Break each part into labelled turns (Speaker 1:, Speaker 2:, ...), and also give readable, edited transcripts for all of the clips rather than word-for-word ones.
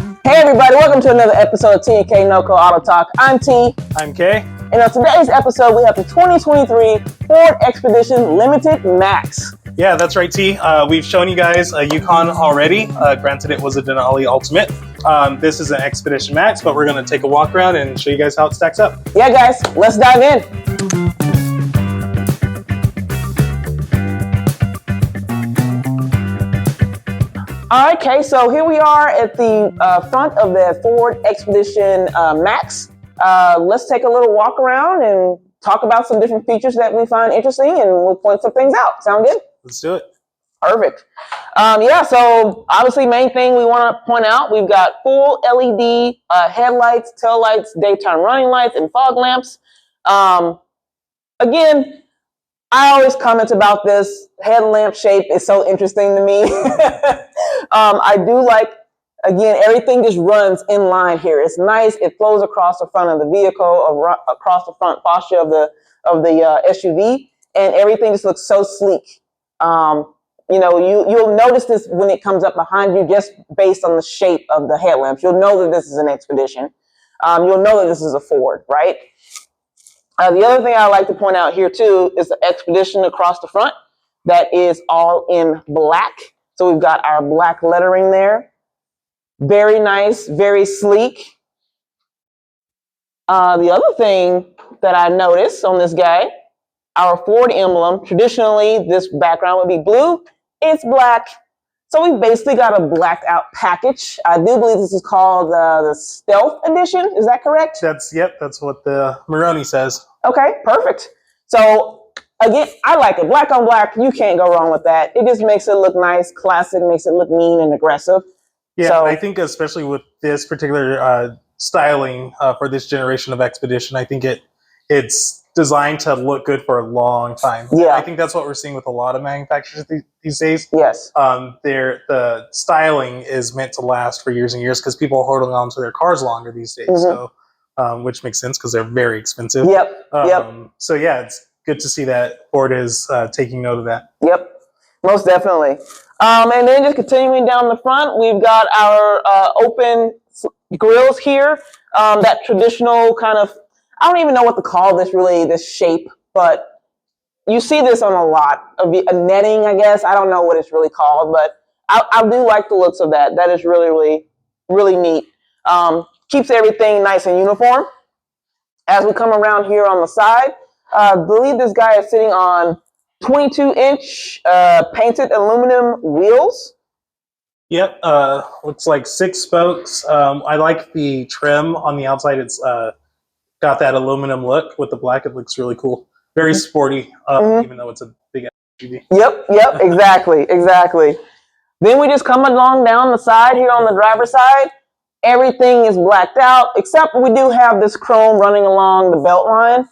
Speaker 1: Hey everybody, welcome to another episode of T&K NoCo Auto Talk. I'm T.
Speaker 2: I'm K.
Speaker 1: And on today's episode, we have the 2023 Ford Expedition Limited Max.
Speaker 2: Yeah, that's right, T. We've shown you guys a Yukon already. Granted, it was a Denali Ultimate. This is an Expedition Max, but we're going to take a walk around and show you guys how it stacks up.
Speaker 1: Yeah, guys, let's dive in. All right, Kay, so here we are at the front of the Ford Expedition Max. Let's take a little walk around and talk about some different features that we find interesting, and we'll point some things out. Sound good?
Speaker 2: Let's do it.
Speaker 1: Perfect. So obviously main thing we want to point out, we've got full LED headlights, tail lights, daytime running lights, and fog lamps. Again, I always comment about this. Headlamp shape is so interesting to me. I do like, again, everything just runs in line here. It's nice. It flows across the front of the vehicle, across the front fascia of the SUV, and everything just looks so sleek. You'll notice this when it comes up behind you, just based on the shape of the headlamps. You'll know that this is an Expedition. You'll know that this is a Ford, right? The other thing I like to point out here too is the Expedition across the front that is all in black. So we've got our black lettering there. Very nice, very sleek. The other thing that I noticed on this guy, our Ford emblem, traditionally this background would be blue, it's black. So we basically got a blacked out package. I do believe this is called the Stealth Edition. Is that correct?
Speaker 2: That's what the Moroni says.
Speaker 1: Okay, perfect. So again, I like it. Black on black, you can't go wrong with that. It just makes it look nice, classic, makes it look mean and aggressive.
Speaker 2: Yeah,
Speaker 1: so,
Speaker 2: I think especially with this particular styling for this generation of Expedition, I think it's designed to look good for a long time.
Speaker 1: Yeah.
Speaker 2: I think that's what we're seeing with a lot of manufacturers these days.
Speaker 1: Yes.
Speaker 2: The styling is meant to last for years and years because people are holding on to their cars longer these days.
Speaker 1: Mm-hmm.
Speaker 2: So, which makes sense because they're very expensive.
Speaker 1: Yep.
Speaker 2: So yeah, it's good to see that Ford is taking note of that.
Speaker 1: Yep. Most definitely. And then just continuing down the front, we've got our open grills here. That traditional kind of, I don't even know what to call this shape, but you see this on a lot of a netting, I guess. I don't know what it's really called, but I do like the looks of that. That is really, really, really neat. Keeps everything nice and uniform. As we come around here on the side, I believe this guy is sitting on 22-inch painted aluminum wheels.
Speaker 2: Yep, looks like 6 spokes. I like the trim on the outside. It's got that aluminum look with the black. It looks really cool. Very sporty, even though it's a big SUV.
Speaker 1: Yep, exactly. Then we just come along down the side here on the driver's side. Everything is blacked out, except we do have this chrome running along the belt line.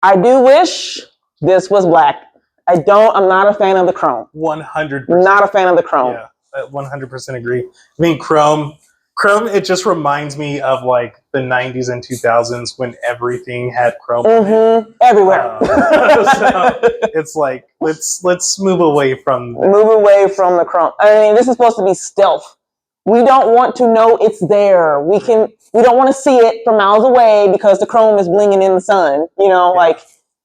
Speaker 1: I do wish this was black. I'm not a fan of the chrome.
Speaker 2: 100%.
Speaker 1: Not a fan of the chrome.
Speaker 2: Yeah, I 100% agree. I mean, chrome, it just reminds me of like the 90s and 2000s when everything had chrome.
Speaker 1: Mm-hmm. Everywhere.
Speaker 2: So it's like, let's move away from
Speaker 1: the chrome. I mean, this is supposed to be stealth. We don't want to know it's there. We don't want to see it from miles away because the chrome is blinging in the sun. Like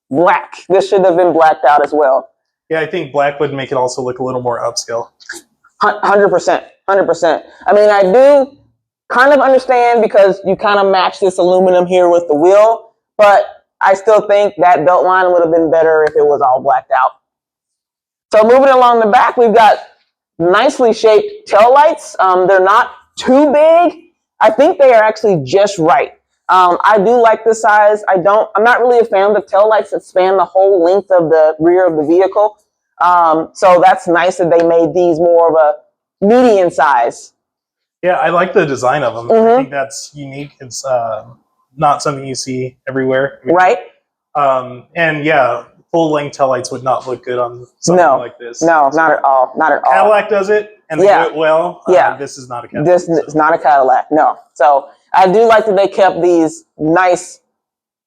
Speaker 1: black. This should have been blacked out as well.
Speaker 2: Yeah, I think black would make it also look a little more upscale.
Speaker 1: 100%. I mean, I do kind of understand because you kind of match this aluminum here with the wheel, but I still think that belt line would have been better if it was all blacked out. So moving along the back, we've got nicely shaped tail lights. They're not too big. I think they are actually just right. I do like this size. I'm not really a fan of the tail lights that span the whole length of the rear of the vehicle. So that's nice that they made these more of a median size.
Speaker 2: Yeah, I like the design of them.
Speaker 1: Mm-hmm.
Speaker 2: I think that's unique. It's not something you see everywhere.
Speaker 1: Right.
Speaker 2: And yeah, full-length taillights would not look good on something like this.
Speaker 1: No, not at all.
Speaker 2: Cadillac does it, and they do it well. This is not a Cadillac.
Speaker 1: This is not a Cadillac, no. So I do like that they kept these nice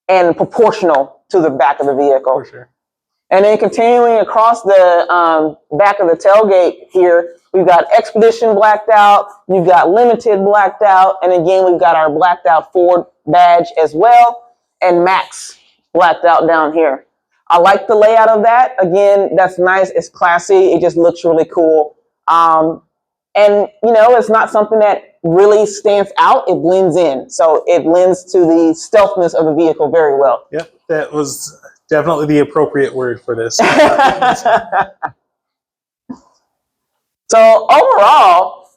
Speaker 1: and proportional to the back of the vehicle.
Speaker 2: For sure.
Speaker 1: And then continuing across the back of the tailgate here, we've got Expedition blacked out, you've got Limited blacked out, and again, we've got our blacked out Ford badge as well, and Max blacked out down here. I like the layout of that. Again, that's nice. It's classy. It just looks really cool. And, you know, it's not something that really stands out. It blends in. So it lends to the stealthiness of the vehicle very well.
Speaker 2: Yep, that was definitely the appropriate word for this.
Speaker 1: So overall,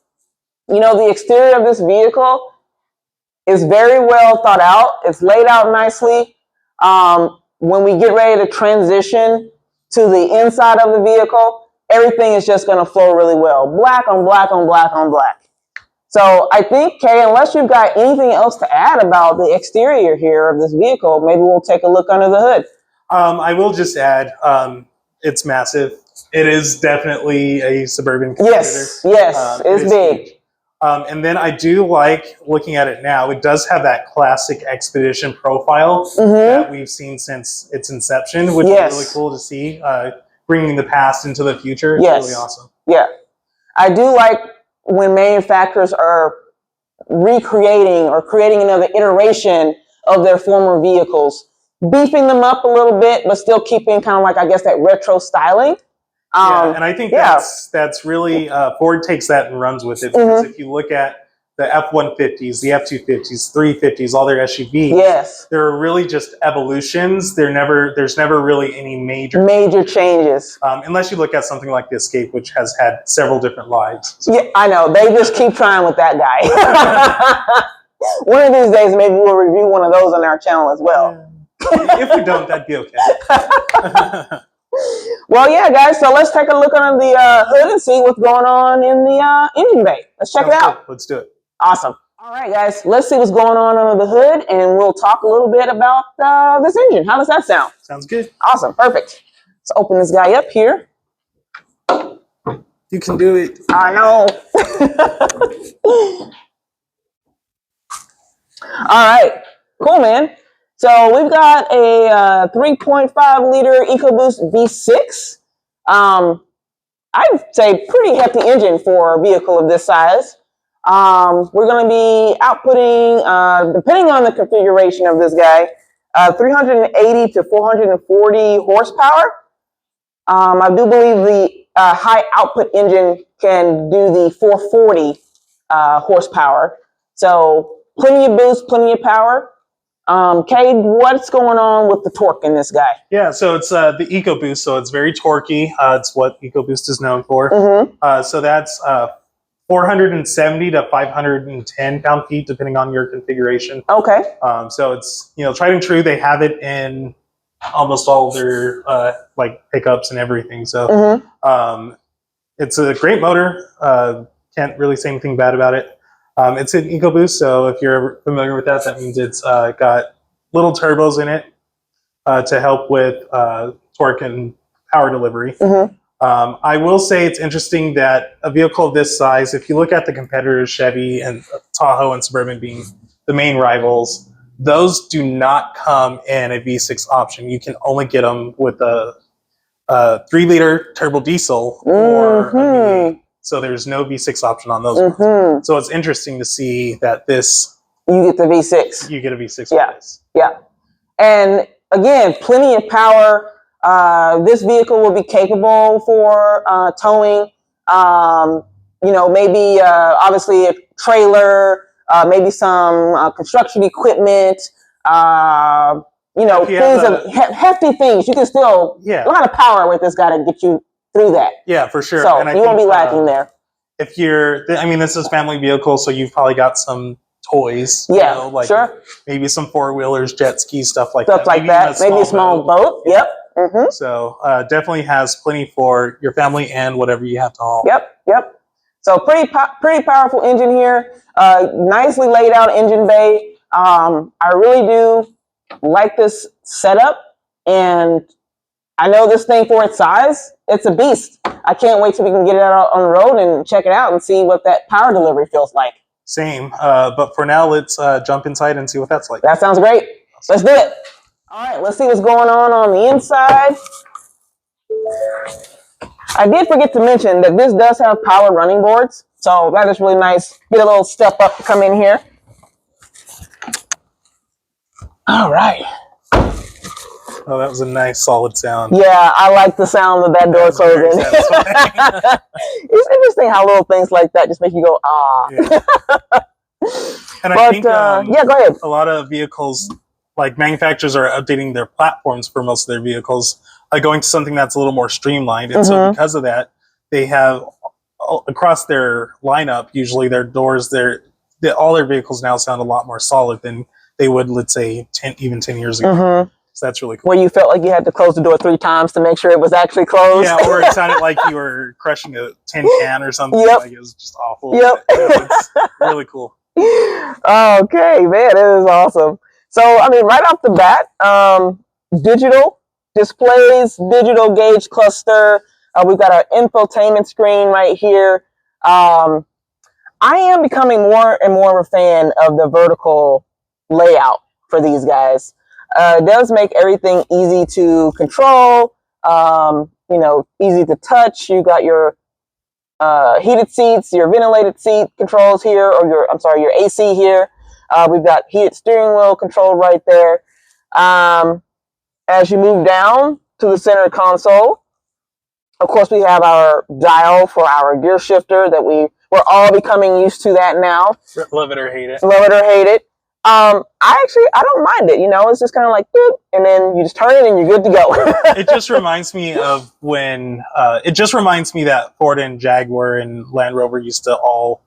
Speaker 1: you know, the exterior of this vehicle is very well thought out. It's laid out nicely. When we get ready to transition to the inside of the vehicle, everything is just going to flow really well. Black on black on black on black. So I think, Kay, unless you've got anything else to add about the exterior here of this vehicle, maybe we'll take a look under the hood.
Speaker 2: I will just add, it's massive. It is definitely a suburban competitor.
Speaker 1: Yes, it's big.
Speaker 2: Huge. And then I do like looking at it now. It does have that classic Expedition profile that we've seen since its inception, which is really cool to see. Bringing the past into the future. It's really awesome. Yeah.
Speaker 1: I do like when manufacturers are recreating or creating another iteration of their former vehicles, beefing them up a little bit, but still keeping kind of like, I guess, that retro styling.
Speaker 2: And I think that's really, Ford takes that and runs with it. Because if you look at the F-150s, the F-250s, 350s, all their SUVs, they're really just evolutions. There's never really any major
Speaker 1: changes.
Speaker 2: Unless you look at something like the Escape, which has had several different lives. So.
Speaker 1: Yeah, I know. They just keep trying with that guy. One of these days, maybe we'll review one of those on our channel as well.
Speaker 2: If we don't, that'd be okay.
Speaker 1: Well, yeah, guys, so let's take a look under the hood and see what's going on in the engine bay. Let's check it out.
Speaker 2: Let's do it.
Speaker 1: Awesome. All right, guys, let's see what's going on under the hood, and we'll talk a little bit about this engine. How does that sound?
Speaker 2: Sounds good.
Speaker 1: Awesome. Perfect. Let's open this guy up here.
Speaker 2: You can do it.
Speaker 1: I know. All right. Cool, man. So we've got a 3.5 liter EcoBoost V6. I'd say pretty hefty engine for a vehicle of this size. We're going to be outputting, depending on the configuration of this guy, 380 to 440 horsepower. I do believe the high output engine can do the 440 horsepower. So plenty of boost, plenty of power. Cade, what's going on with the torque in this guy?
Speaker 2: Yeah, so it's the EcoBoost, so it's very torquey. It's what EcoBoost is known for. So that's 470 to 510 pound-feet, depending on your configuration.
Speaker 1: Okay.
Speaker 2: So it's, you know, tried and true. They have it in almost all of their like pickups and everything. So it's a great motor. Can't really say anything bad about it. It's an EcoBoost, so if you're familiar with that, that means it's got little turbos in it to help with torque and power delivery. I will say it's interesting that a vehicle of this size, if you look at the competitors, Chevy and Tahoe and Suburban being the main rivals, those do not come in a V6 option. You can only get them with a 3-liter turbo diesel or a V8. So there's no V6 option on those ones. So it's interesting to see that this...
Speaker 1: You get the V6.
Speaker 2: You get a V6.
Speaker 1: Yeah. And again, plenty of power. This vehicle will be capable for towing. You know, maybe obviously a trailer, maybe some construction equipment, you know, things of hefty things. You can still, a lot of power with this guy to get you through that.
Speaker 2: Yeah, for sure.
Speaker 1: So you won't be lacking there.
Speaker 2: If you're, I mean, this is family vehicle, so you've probably got some toys.
Speaker 1: Yeah,
Speaker 2: you know, like
Speaker 1: sure.
Speaker 2: Maybe some 4-wheelers, jet skis, stuff like
Speaker 1: that. Maybe a small boat. Yep.
Speaker 2: So definitely has plenty for your family and whatever you have to haul.
Speaker 1: Yep. So pretty powerful engine here. Nicely laid out engine bay. I really do like this setup, and I know this thing for its size, it's a beast. I can't wait till we can get it out on the road and check it out and see what that power delivery feels like.
Speaker 2: Same. But for now, let's jump inside and see what that's like.
Speaker 1: That sounds great. Let's do it. All right, let's see what's going on the inside. I did forget to mention that this does have power running boards, so that is really nice. Get a little step up to come in here. All right.
Speaker 2: Oh, that was a nice solid sound.
Speaker 1: Yeah, I like the sound of that door closing. It's interesting how little things like that just make you go, ah.
Speaker 2: Yeah. And I think
Speaker 1: yeah, go ahead.
Speaker 2: a lot of vehicles, like manufacturers are updating their platforms for most of their vehicles, going to something that's a little more streamlined. And so because of that, they have across their lineup, usually their doors, all their vehicles now sound a lot more solid than they would, let's say, 10 years ago. So that's really cool.
Speaker 1: Where you felt like you had to close the door 3 times to make sure it was actually closed.
Speaker 2: Yeah, or it sounded like you were crushing a tin can or something.
Speaker 1: Yep.
Speaker 2: Like it was just awful.
Speaker 1: Yep.
Speaker 2: But, it's really cool.
Speaker 1: Okay, man, it is awesome. So, I mean, right off the bat, digital displays, digital gauge cluster. We've got our infotainment screen right here. I am becoming more and more of a fan of the vertical layout for these guys. It does make everything easy to control, easy to touch. You got your heated seats, your ventilated seat controls here, or your AC here. We've got heated steering wheel control right there. As you move down to the center console, of course, we have our dial for our gear shifter that we're all becoming used to that now.
Speaker 2: Love it or hate it.
Speaker 1: Love it or hate it. I don't mind it. It's just kind of like, and then you just turn it and you're good to go.
Speaker 2: It just reminds me of when, that Ford and Jaguar and Land Rover used to all,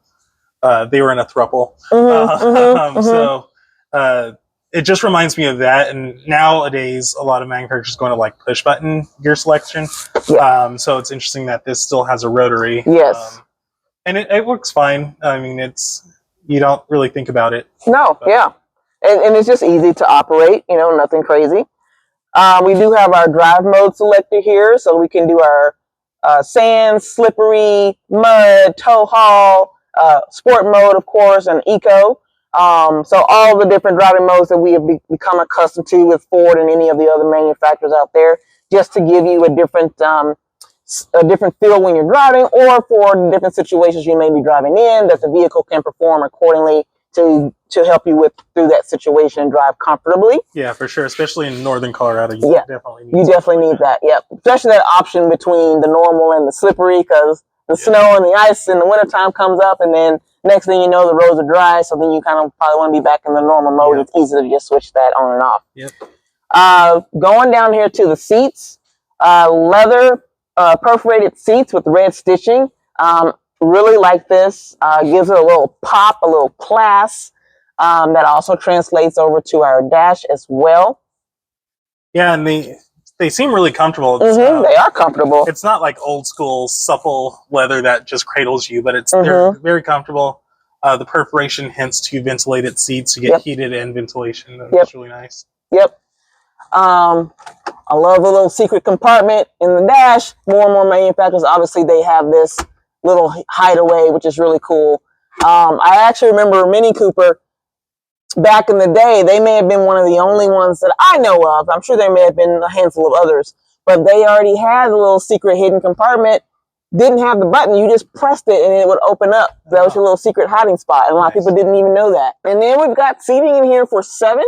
Speaker 2: they were in a throuple. So it just reminds me of that. And nowadays, a lot of manufacturers going to like push button gear selection. Yeah. So it's interesting that this still has a rotary.
Speaker 1: Yes.
Speaker 2: And it works fine. I mean, you don't really think about it.
Speaker 1: No, yeah. And it's just easy to operate, nothing crazy. We do have our drive mode selector here, so we can do our sand, slippery, mud, tow haul, sport mode, of course, and eco. So all the different driving modes that we have become accustomed to with Ford and any of the other manufacturers out there, just to give you a different feel when you're driving, or for different situations you may be driving in, that the vehicle can perform accordingly to help you through that situation and drive comfortably.
Speaker 2: Yeah, for sure. Especially in northern Colorado, you definitely need that.
Speaker 1: Yep. Especially that option between the normal and the slippery, because the snow and the ice in the wintertime comes up, and then next thing you know, the roads are dry, so then you kind of probably want to be back in the normal mode. It's easy to just switch that on and off.
Speaker 2: Yep.
Speaker 1: Going down here to the seats, leather perforated seats with red stitching. Really like this. Gives it a little pop, a little class. That also translates over to our dash as well.
Speaker 2: Yeah, and they seem really comfortable.
Speaker 1: They are comfortable.
Speaker 2: It's not like old school supple leather that just cradles you, but they're very comfortable. The perforation hints to ventilated seats. You get heated and ventilation. That's really nice.
Speaker 1: Yep. I love the little secret compartment in the dash. More and more manufacturers, obviously, they have this little hideaway, which is really cool. I actually remember Mini Cooper back in the day. They may have been one of the only ones that I know of. I'm sure there may have been a handful of others, but they already had a little secret hidden compartment. Didn't have the button. You just pressed it and it would open up. That was your little secret hiding spot. And a lot of people didn't even know that. And then we've got seating in here for 7.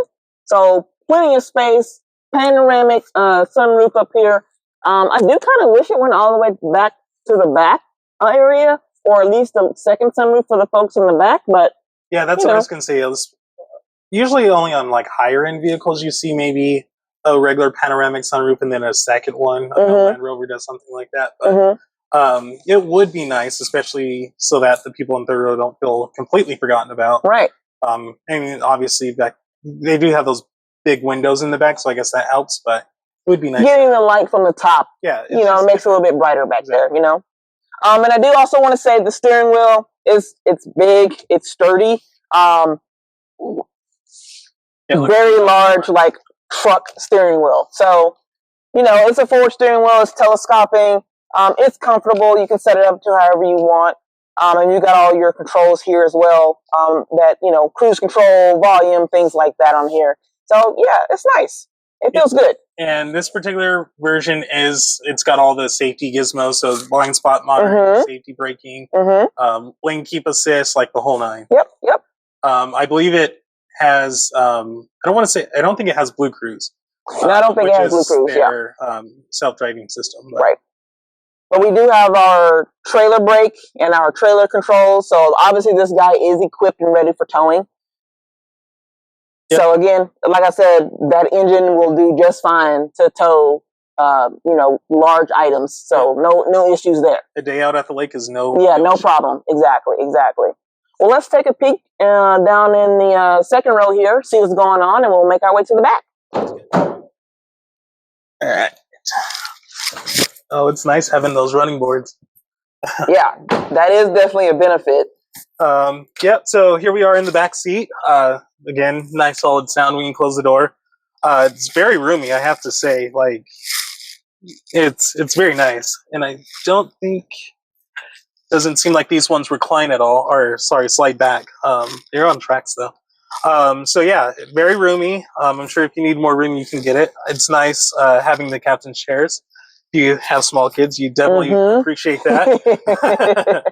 Speaker 1: So plenty of space, panoramic sunroof up here. I do kind of wish it went all the way back to the back area, or at least a second sunroof for the folks in the back. But
Speaker 2: yeah, that's what I was going to say. Usually only on like higher end vehicles you see maybe a regular panoramic sunroof and then a second one. Land Rover does something like that. But it would be nice, especially so that the people in third row don't feel completely forgotten about.
Speaker 1: Right.
Speaker 2: I mean, obviously, they do have those big windows in the back, so I guess that helps, but it would be nice.
Speaker 1: Getting the light from the top,
Speaker 2: it
Speaker 1: makes it a little bit brighter back there, And I do also want to say the steering wheel it's big, it's sturdy, very large, like truck steering wheel. So, it's a forward steering wheel, it's telescoping, it's comfortable, you can set it up to however you want. And you got all your controls here as well, that, cruise control, volume, things like that on here. So, yeah, it's nice. It feels good.
Speaker 2: And this particular version it's got all the safety gizmos, so blind spot monitoring, safety braking, lane keep assist, like the whole nine.
Speaker 1: Yep.
Speaker 2: I believe it has. I don't think it has Blue Cruise.
Speaker 1: No, I don't think it has Blue Cruise.
Speaker 2: Their, self-driving system. But.
Speaker 1: Right. But we do have our trailer brake and our trailer control. So obviously this guy is equipped and ready for towing. Yep. So again, like I said, that engine will do just fine to tow, large items. So no issues there.
Speaker 2: A day out at the lake is no
Speaker 1: problem. Exactly. Well, let's take a peek down in the second row here, see what's going on, and we'll make our way to the back.
Speaker 2: All right. Oh, it's nice having those running boards.
Speaker 1: Yeah, that is definitely a benefit.
Speaker 2: Yep. So here we are in the back seat. Again, nice solid sound when you close the door. It's very roomy, I have to say. Like, it's very nice, and I don't think doesn't seem like these ones recline at all. Or sorry, slide back. They're on tracks though. So yeah, very roomy. I'm sure if you need more room, you can get it. It's nice having the captain's chairs. If you have small kids, you definitely appreciate that.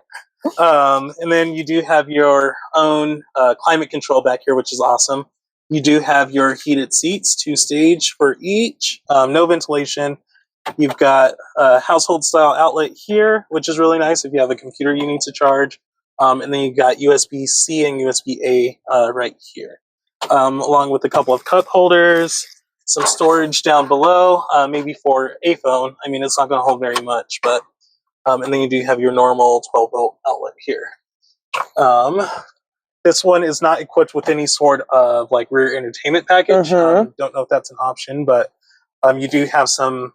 Speaker 2: And then you do have your own climate control back here, which is awesome. You do have your heated seats, 2-stage for each, no ventilation. You've got a household style outlet here, which is really nice if you have a computer you need to charge. And then you've got USB-C and USB-A right here, along with a couple of cup holders, some storage down below, maybe for a phone. I mean, it's not going to hold very much, but and then you do have your normal 12-volt outlet here. This one is not equipped with any sort of like rear entertainment package. Don't know if that's an option, but you do have some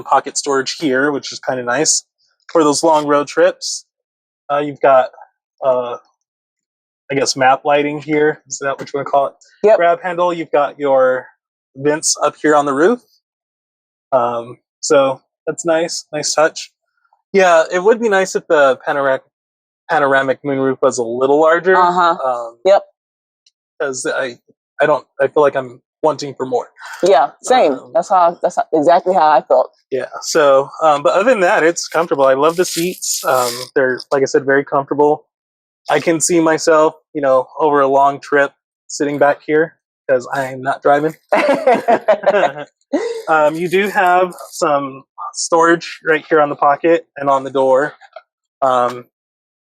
Speaker 2: pocket storage here, which is kind of nice for those long road trips. You've got, I guess, map lighting here. Is that what you want to call it?
Speaker 1: Yep.
Speaker 2: Grab handle. You've got your vents up here on the roof. So that's nice. Nice touch. Yeah, it would be nice if the panoramic moonroof was a little larger.
Speaker 1: Yep.
Speaker 2: Because I feel like I'm wanting for more.
Speaker 1: Yeah, same. That's exactly how I felt.
Speaker 2: Yeah. So, but other than that, it's comfortable. I love the seats. They're, like I said, very comfortable. I can see myself, over a long trip sitting back here because I am not driving. You do have some storage right here on the pocket and on the door.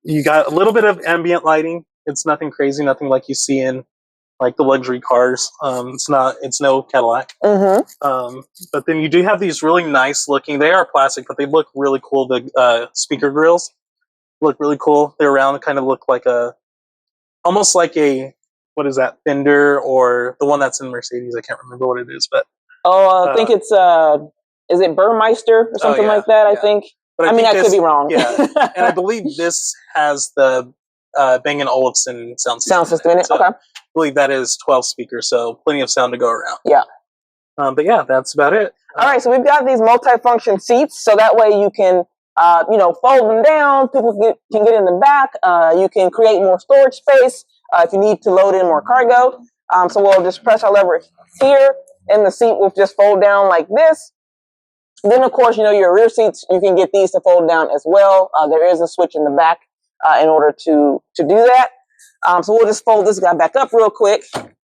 Speaker 2: You got a little bit of ambient lighting. It's nothing crazy, nothing like you see in like the luxury cars. It's no Cadillac. But then you do have these really nice looking, they are plastic, but they look really cool. The speaker grills look really cool. They're round and kind of look like almost like a, what is that, Fender, or the one that's in Mercedes. I can't remember what it is, but.
Speaker 1: I think it's, is it Burmeister or something like that, I think? But I could be wrong.
Speaker 2: Yeah, and I believe this has the Bang & Olufsen sound system
Speaker 1: in it. Okay.
Speaker 2: I believe that is 12 speakers, so plenty of sound to go around.
Speaker 1: Yeah.
Speaker 2: But yeah, that's about it.
Speaker 1: All right, so we've got these multi-function seats, so that way you can, fold them down. People can get in the back. You can create more storage space if you need to load in more cargo. So we'll just press our lever here, and the seat will just fold down like this. Then, of course, your rear seats, you can get these to fold down as well. There is a switch in the back in order to do that. So we'll just fold this guy back up real quick,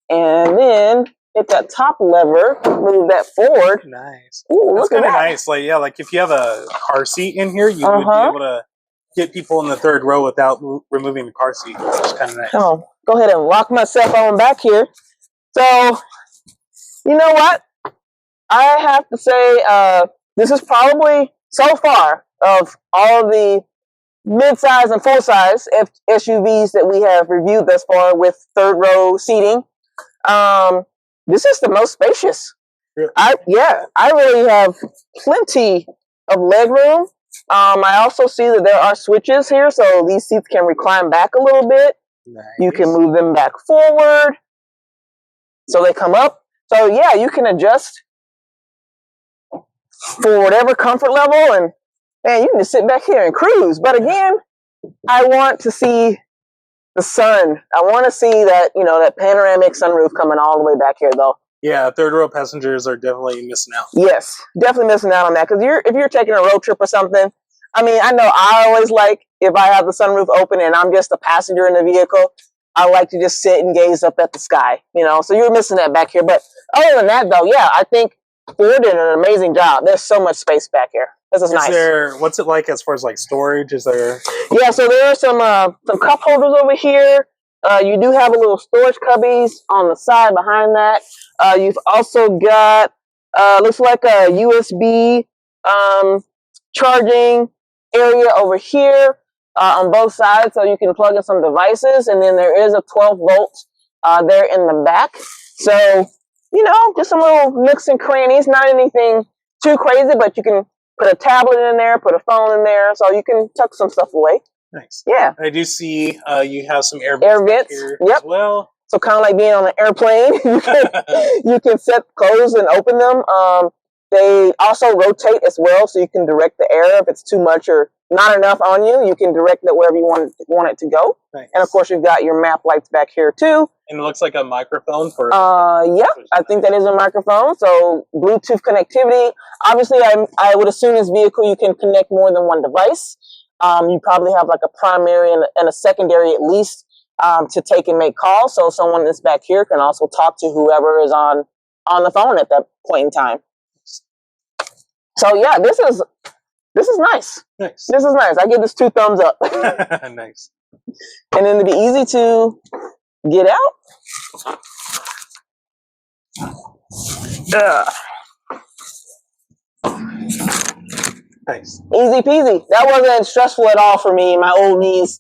Speaker 1: and then hit that top lever, move that forward.
Speaker 2: Nice.
Speaker 1: Ooh,
Speaker 2: that's
Speaker 1: kind of
Speaker 2: nice. Like if you have a car seat in here, you would be able to get people in the third row without removing the car seat, which is kind of nice.
Speaker 1: Come on, go ahead and lock myself on back here. So, you know what? I have to say, this is probably, so far, of all of the mid-size and full-size SUVs that we have reviewed thus far with third row seating, this is the most spacious.
Speaker 2: Really?
Speaker 1: I really have plenty of leg room. I also see that there are switches here, so these seats can recline back a little bit.
Speaker 2: Nice.
Speaker 1: You can move them back forward, so they come up. So yeah, you can adjust for whatever comfort level, and man, you can just sit back here and cruise. But again, I want to see the sun. I want to see that, that panoramic sunroof coming all the way back here, though.
Speaker 2: Yeah, third row passengers are definitely missing out.
Speaker 1: Yes, definitely missing out on that. Because if you're taking a road trip or something, I mean, I know I always like if I have the sunroof open and I'm just a passenger in the vehicle, I like to just sit and gaze up at the sky, you know. So you're missing that back here. But other than that, though, yeah, I think Ford did an amazing job. There's so much space back here. This is nice.
Speaker 2: What's it like as far as like storage? Is there?
Speaker 1: Yeah, so there are some cup holders over here. You do have a little storage cubbies on the side behind that. You've also got looks like a USB charging area over here on both sides, so you can plug in some devices. And then there is a 12-volt there in the back. So you know, just some little nooks and crannies. Not anything too crazy, but you can put a tablet in there, put a phone in there, so you can tuck some stuff away.
Speaker 2: Nice.
Speaker 1: Yeah.
Speaker 2: I do see you have some air
Speaker 1: vents
Speaker 2: here
Speaker 1: yep.
Speaker 2: as well.
Speaker 1: So kind of like being on an airplane, you can set, close, and open them. They also rotate as well, so you can direct the air if it's too much or not enough on you. You can direct it wherever you want it to go.
Speaker 2: Nice.
Speaker 1: And of course, you've got your map lights back here too.
Speaker 2: And it looks like a microphone for.
Speaker 1: Yeah, I think that is a microphone. So Bluetooth connectivity. Obviously, I would assume this vehicle you can connect more than one device. You probably have like a primary and a secondary at least to take and make calls. So someone that's back here can also talk to whoever is on the phone at that point in time. So yeah, this is nice.
Speaker 2: Nice.
Speaker 1: This is nice. I give this 2 thumbs up.
Speaker 2: Nice.
Speaker 1: And then to be easy to get out.
Speaker 2: Nice.
Speaker 1: Easy peasy. That wasn't stressful at all for me, my old knees.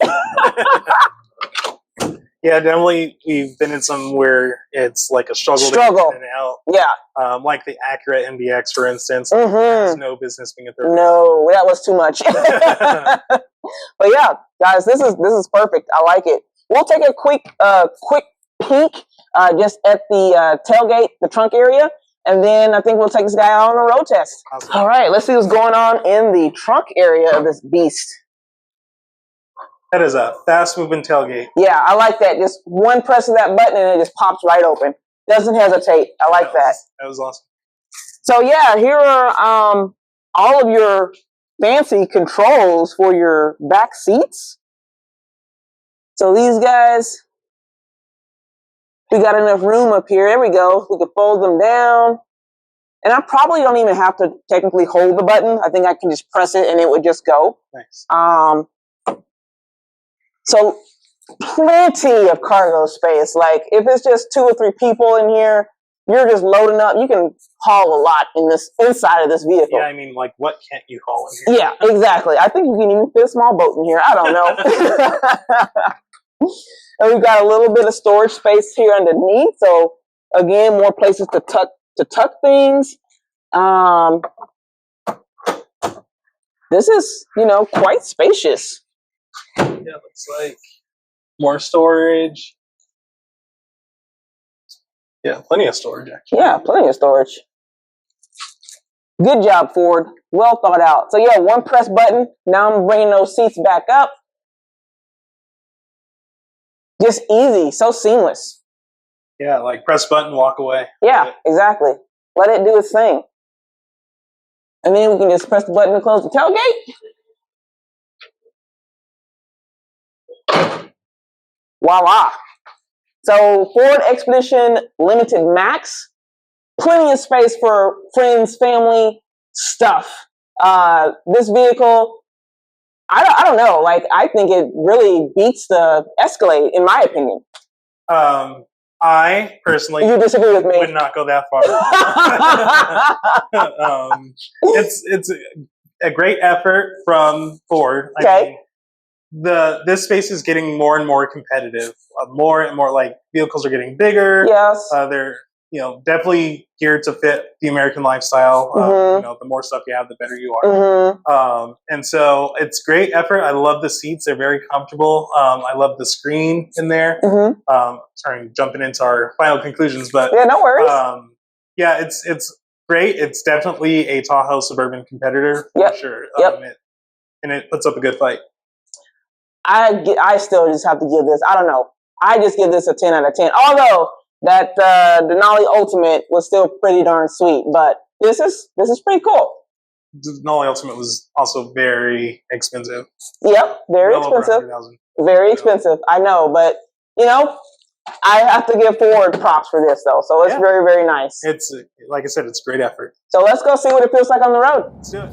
Speaker 2: Yeah, definitely. We've been in some where it's like a struggle to get in and out.
Speaker 1: Yeah.
Speaker 2: Like the Acura MDX, for instance, has no business being a third.
Speaker 1: No, that was too much. But yeah, guys, this is perfect. I like it. We'll take a quick peek just at the tailgate, the trunk area, and then I think we'll take this guy out on a road test. Awesome. All right, let's see what's going on in the trunk area of this beast.
Speaker 2: That is a fast-moving tailgate.
Speaker 1: Yeah, I like that. Just one press of that button and it just pops right open. Doesn't hesitate. I like that.
Speaker 2: That was awesome.
Speaker 1: So yeah, here are all of your fancy controls for your back seats. So these guys, we got enough room up here. There we go. We can fold them down. And I probably don't even have to technically hold the button. I think I can just press it and it would just go.
Speaker 2: Nice.
Speaker 1: So plenty of cargo space. Like if it's just 2 or 3 people in here, you're just loading up. You can haul a lot in this inside of this vehicle.
Speaker 2: Yeah, I mean, like what can't you haul in here?
Speaker 1: Yeah, exactly. I think you can even fit a small boat in here. I don't know. And we've got a little bit of storage space here underneath. So again, more places to tuck things. This is, you know, quite spacious.
Speaker 2: Yeah, looks like more storage. Yeah, plenty of storage, actually.
Speaker 1: Yeah, plenty of storage. Good job, Ford. Well thought out. So yeah, one press button. Now I'm bringing those seats back up. Just easy, so seamless.
Speaker 2: Yeah, like press button, walk away.
Speaker 1: Yeah, exactly. Let it do its thing. And then we can just press the button to close the tailgate. Voila. So Ford Expedition Limited Max, plenty of space for friends, family, stuff. This vehicle, I don't know, like I think it really beats the Escalade in my opinion.
Speaker 2: I personally
Speaker 1: you disagree with me.
Speaker 2: Would not go that far. It's a great effort from Ford.
Speaker 1: Okay.
Speaker 2: I mean, this space is getting more and more competitive. More and more like vehicles are getting bigger.
Speaker 1: Yes.
Speaker 2: They're definitely geared to fit the American lifestyle. The more stuff you have, the better you are. And so it's great effort. I love the seats; they're very comfortable. I love the screen in there. Sorry, jumping into our final conclusions, but
Speaker 1: yeah, no worries.
Speaker 2: Yeah, it's great. It's definitely a Tahoe Suburban competitor for sure. And it puts up a good fight.
Speaker 1: I still just have to give this. I don't know. I just give this a 10 out of 10. Although that Denali Ultimate was still pretty darn sweet, but this is pretty cool.
Speaker 2: The Denali Ultimate was also very expensive.
Speaker 1: Yep, very expensive. Very expensive. I know, but you know, I have to give Ford props for this though. So it's very, very nice.
Speaker 2: It's like I said, it's great effort.
Speaker 1: So let's go see what it feels like on the road.
Speaker 2: Let's do it.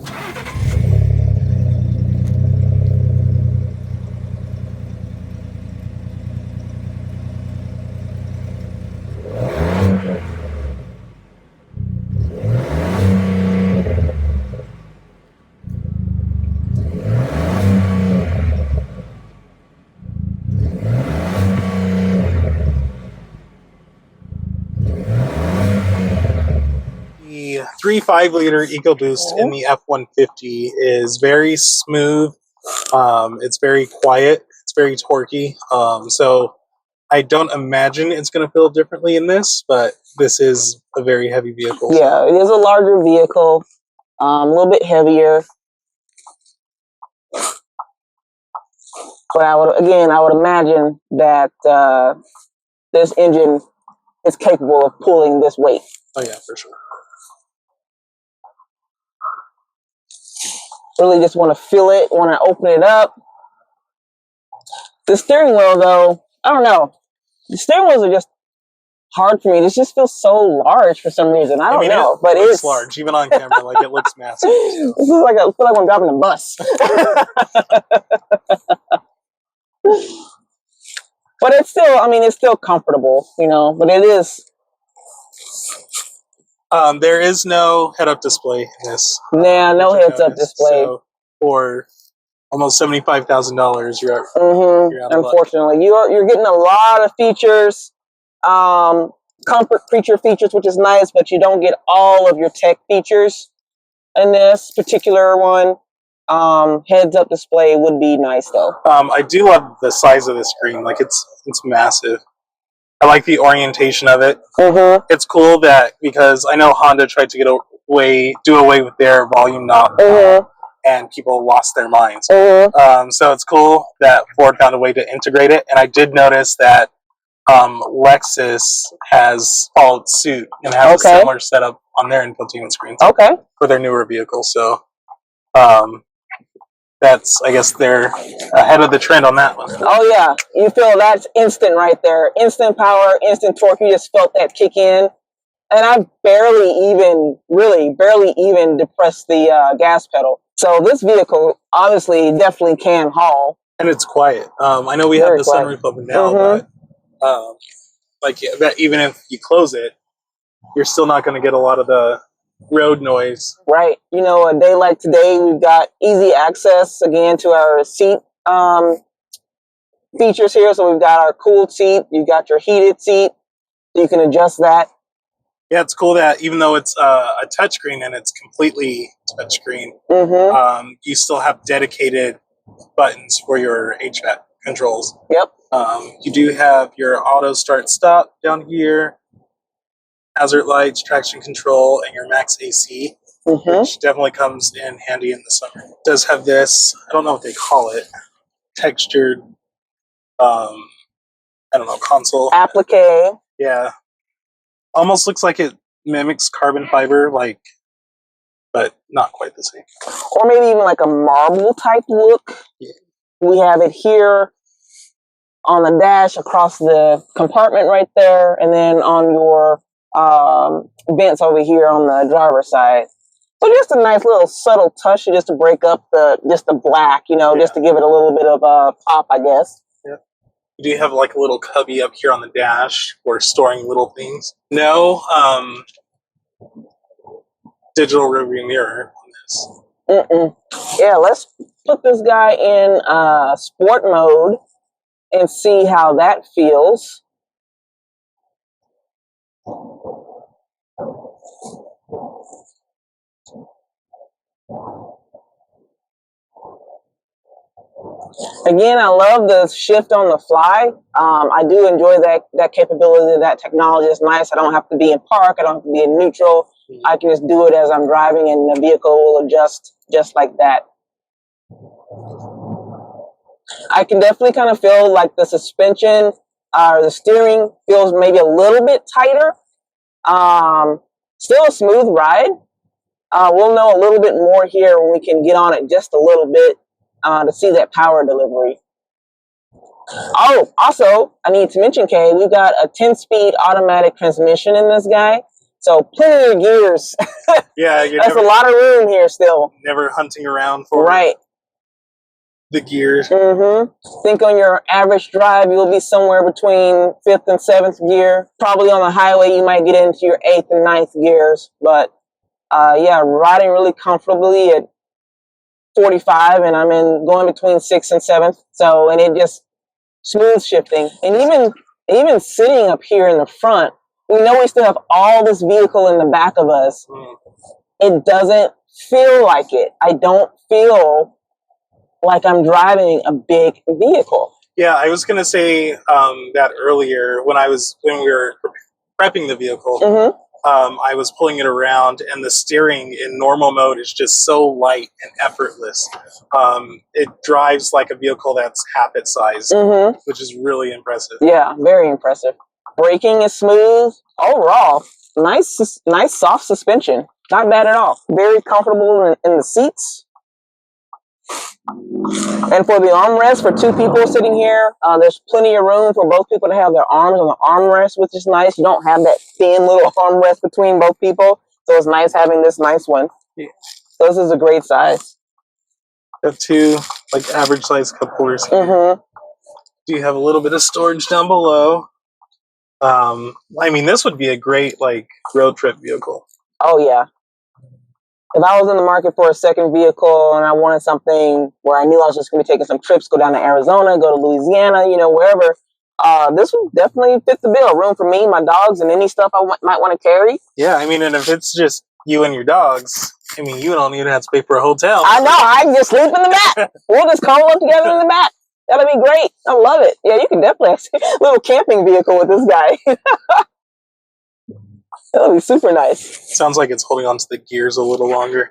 Speaker 2: The 3.5 liter EcoBoost in the F-150 is very smooth. It's very quiet. It's very torquey. So I don't imagine it's going to feel differently in this, but this is a very heavy vehicle.
Speaker 1: Yeah, it is a larger vehicle, a little bit heavier. But I would imagine that this engine is capable of pulling this weight.
Speaker 2: Oh yeah, for sure.
Speaker 1: Really just want to feel it, want to open it up. The steering wheel, though, I don't know. The steering wheels are just hard for me. This just feels so large for some reason. I don't know, but it's
Speaker 2: large, even on camera. Like it looks massive. So.
Speaker 1: This is like I feel like I'm driving a bus. But it's still, it's still comfortable, But it is.
Speaker 2: There is no head-up display in this.
Speaker 1: Yeah, no heads-up display.
Speaker 2: So for almost $75,000, you're
Speaker 1: unfortunately, you're getting a lot of features, comfort feature features, which is nice, but you don't get all of your tech features in this particular one. Heads-up display would be nice though.
Speaker 2: I do love the size of the screen. Like it's massive. I like the orientation of it. It's cool that because I know Honda tried to do away with their volume knob, and people lost their minds. So it's cool that Ford found a way to integrate it. And I did notice that Lexus has followed suit and has a similar setup on their infotainment screens. For their newer vehicles. So that's, I guess, they're ahead of the trend on that one.
Speaker 1: Oh yeah, you feel that's instant right there. Instant power, instant torque. You just felt that kick in. And I barely even depressed the gas pedal. So this vehicle obviously definitely can haul.
Speaker 2: And it's quiet. I know we have the sunroof open now, but that even if you close it, you're still not going to get a lot of the road noise.
Speaker 1: Right. A day like today, we've got easy access again to our seat features here. So we've got our cooled seat, you've got your heated seat, so you can adjust that.
Speaker 2: Yeah, it's cool that even though it's a touchscreen and it's completely touchscreen, you still have dedicated buttons for your HVAC controls.
Speaker 1: Yep.
Speaker 2: You do have your auto start stop down here, hazard lights, traction control, and your max AC, which definitely comes in handy in the summer. It does have this, I don't know what they call it, textured, console.
Speaker 1: Applique.
Speaker 2: Yeah. Almost looks like it mimics carbon fiber, but not quite the same.
Speaker 1: Or maybe even like a marble type look. Yeah. We have it here on the dash across the compartment right there, and then on your vents over here on the driver's side. So just a nice little subtle touch just to break up the black, just to give it a little bit of a pop, I guess.
Speaker 2: Yeah. You do have like a little cubby up here on the dash for storing little things. No digital rearview mirror on
Speaker 1: this. Yeah, let's put this guy in sport mode and see how that feels. Again, I love the shift on the fly. I do enjoy that capability, that technology is nice. I don't have to be in park. I don't have to be in neutral. I can just do it as I'm driving and the vehicle will adjust just like that. I can definitely kind of feel like the suspension The steering feels maybe a little bit tighter. Still a smooth ride. We'll know a little bit more here when we can get on it just a little bit to see that power delivery. Oh, also, I need to mention, Kay, we've got a 10-speed automatic transmission in this guy. So plenty of gears.
Speaker 2: Yeah, you're
Speaker 1: That's a lot of room here still.
Speaker 2: never hunting around for
Speaker 1: Right.
Speaker 2: the gears.
Speaker 1: Think on your average drive, you'll be somewhere between 5th and 7th gear. Probably on the highway, you might get into your 8th and 9th gears. But yeah, riding really comfortably at 45, and I'm going between 6th and 7th. So, and it just smooth shifting. And even sitting up here in the front, we know we still have all this vehicle in the back of us. It doesn't feel like it. I don't feel like I'm driving a big vehicle.
Speaker 2: Yeah, I was gonna say that earlier when we were prepping the vehicle. I was pulling it around, and the steering in normal mode is just so light and effortless. It drives like a vehicle that's half its size, which is really impressive.
Speaker 1: Yeah, very impressive. Braking is smooth. Overall, nice soft suspension. Not bad at all. Very comfortable in the seats. And for the armrest, for two people sitting here, there's plenty of room for both people to have their arms on the armrest, which is nice. You don't have that thin little armrest between both people, so it's nice having this nice one. Yeah. So this is a great size.
Speaker 2: Got two like average size cup holders here. Do you have a little bit of storage down below? I mean, this would be a great like road trip vehicle.
Speaker 1: Oh yeah. If I was in the market for a second vehicle and I wanted something where I knew I was just going to be taking some trips, go down to Arizona, go to Louisiana, wherever, this would definitely fit the bill. Room for me, my dogs, and any stuff I might want to carry.
Speaker 2: Yeah, I mean, and if it's just you and your dogs, I mean, you don't even have to pay for a hotel.
Speaker 1: I know. I can just sleep in the back. We'll just cuddle up together in the back. That'll be great. I love it. Yeah, you can definitely have a little camping vehicle with this guy. That'll be super nice.
Speaker 2: Sounds like it's holding on to the gears a little longer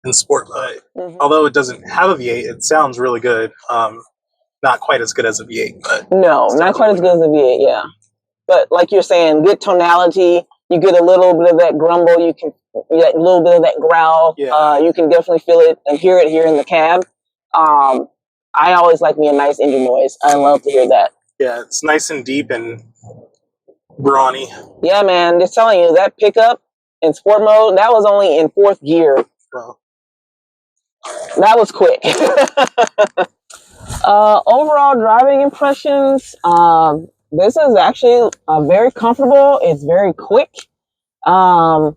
Speaker 2: in sport mode. Although it doesn't have a V8, it sounds really good. Not quite as good as a V8, but
Speaker 1: no, not quite as good as a V8. Yeah, but like you're saying, good tonality. You get a little bit of that grumble. You can get a little bit of that growl.
Speaker 2: Yeah.
Speaker 1: You can definitely feel it and hear it here in the cab. I always like me a nice engine noise. I love to hear that.
Speaker 2: Yeah, it's nice and deep and brawny.
Speaker 1: Yeah, man. Just telling you, that pickup in sport mode, that was only in 4th gear.
Speaker 2: Wow.
Speaker 1: That was quick. Overall driving impressions, this is actually very comfortable. It's very quick. I'm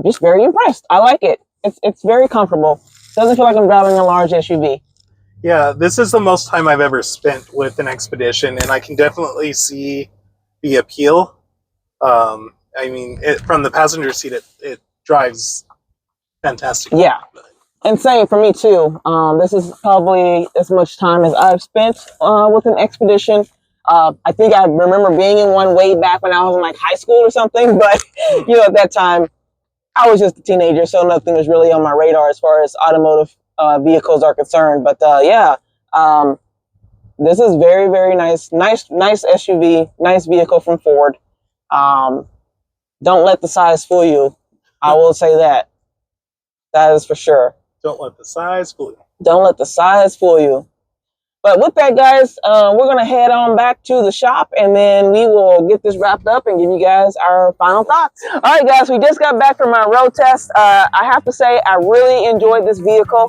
Speaker 1: just very impressed. I like it. It's very comfortable. Doesn't feel like I'm driving a large SUV.
Speaker 2: Yeah, this is the most time I've ever spent with an Expedition, and I can definitely see the appeal. I mean, from the passenger seat, it drives fantastic.
Speaker 1: Yeah, and same for me too. This is probably as much time as I've spent with an Expedition. I think I remember being in one way back when I was in like high school or something, but at that time I was just a teenager, so nothing was really on my radar as far as automotive vehicles are concerned. But yeah, this is very, very nice SUV, nice vehicle from Ford. Don't let the size fool you. I will say that. That is for sure.
Speaker 2: Don't let the size fool you.
Speaker 1: Don't let the size fool you. But with that, guys, we're going to head on back to the shop, and then we will get this wrapped up and give you guys our final thoughts. All right, guys, we just got back from our road test. I have to say, I really enjoyed this vehicle.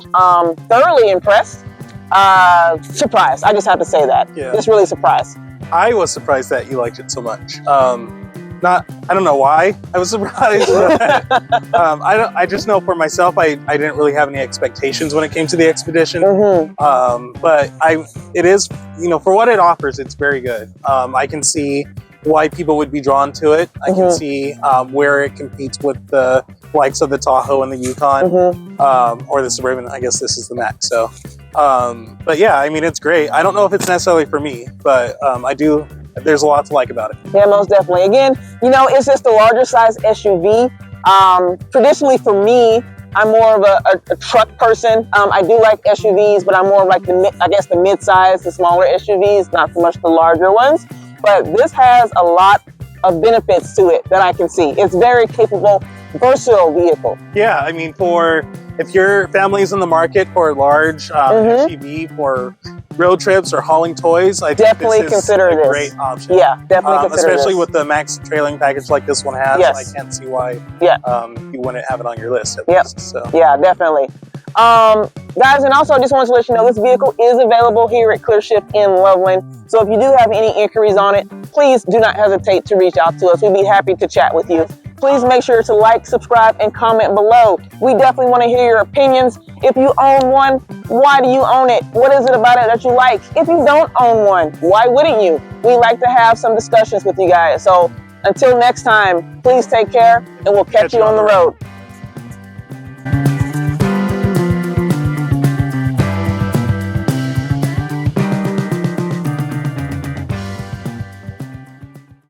Speaker 1: Thoroughly impressed. Surprised. I just have to say that.
Speaker 2: Yeah.
Speaker 1: Just really surprised.
Speaker 2: I was surprised that you liked it so much. I don't know why I was surprised. I just know for myself, I didn't really have any expectations when it came to the Expedition. But it is, for what it offers, it's very good. I can see why people would be drawn to it. I can see where it competes with the likes of the Tahoe and the Yukon, or the Suburban. I guess this is the Max. So, but yeah, I mean, it's great. I don't know if it's necessarily for me, but I do. There's a lot to like about it.
Speaker 1: Yeah, most definitely. Again, it's just a larger size SUV. Traditionally for me, I'm more of a truck person. I do like SUVs, but I'm more of like the mid-size, the smaller SUVs, not so much the larger ones. But this has a lot of benefits to it that I can see. It's very capable, versatile vehicle.
Speaker 2: Yeah, I mean, if your family's in the market for a large SUV for road trips or hauling toys, I think
Speaker 1: Definitely
Speaker 2: this is
Speaker 1: consider
Speaker 2: a
Speaker 1: this.
Speaker 2: great option.
Speaker 1: Yeah, definitely consider
Speaker 2: especially
Speaker 1: this.
Speaker 2: with the max trailing package like this one has.
Speaker 1: Yes.
Speaker 2: I can't see why you wouldn't have it on your list at least. So.
Speaker 1: Yeah, definitely. Guys, and also I just wanted to let you know this vehicle is available here at ClearShift in Loveland. So if you do have any inquiries on it, please do not hesitate to reach out to us. We'd be happy to chat with you. Please make sure to like, subscribe, and comment below. We definitely want to hear your opinions. If you own one, why do you own it? What is it about it that you like? If you don't own one, why wouldn't you? We like to have some discussions with you guys. So until next time, please take care, and we'll catch you on the road.